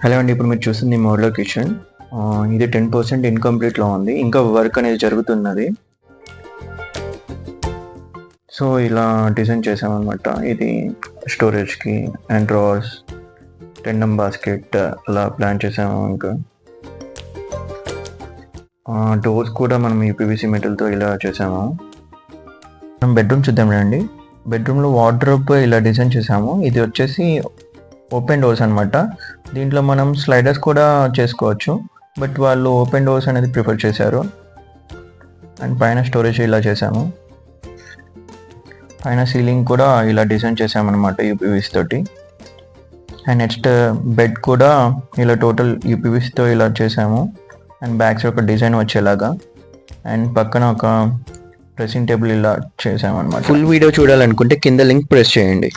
Hello అండి, ఇప్పుడు మీరు చూస్తుంది మోడ్యులర్ కిచెన్. ఇది 10% ఇన్కంప్లీట్లో ఉంది, ఇంకా వర్క్ అనేది జరుగుతున్నది. సో ఇలా డిజైన్ చేసామన్నమాట. ఇది స్టోరేజ్కి అండ్ డ్రావర్స్, టెండమ్ బాస్కెట్ అలా ప్లాన్ చేసాము. ఇంకా డోర్స్ కూడా మనం యూపీవీసీ మెటల్తో ఇలా చేసాము. మనం బెడ్రూమ్ చూద్దాం రండి. బెడ్రూమ్లో వార్డ్రోబ్ ఇలా డిజైన్ చేసాము. ఇది వచ్చేసి ఓపెన్ డోర్స్ అనమాట. దీంట్లో మనం స్లైడర్స్ కూడా చేసుకోవచ్చు, బట్ వాళ్ళు ఓపెన్ డోర్స్ అనేది ప్రిఫర్ చేశారు. అండ్ పైన స్టోరేజ్ ఇలా చేసాము. పైన సీలింగ్ కూడా ఇలా డిజైన్ చేసామన్నమాట యూపీవీసీ తోటి. అండ్ నెక్స్ట్ బెడ్ కూడా ఇలా టోటల్ యూపీవీసీతో ఇలా చేసాము. అండ్ బ్యాక్ సైడ్ ఒక డిజైన్ వచ్చేలాగా, అండ్ పక్కన ఒక డ్రెస్సింగ్ టేబుల్ ఇలా చేసామన్నమాట. ఫుల్ వీడియో చూడాలనుకుంటే కింద లింక్ ప్రెస్ చేయండి.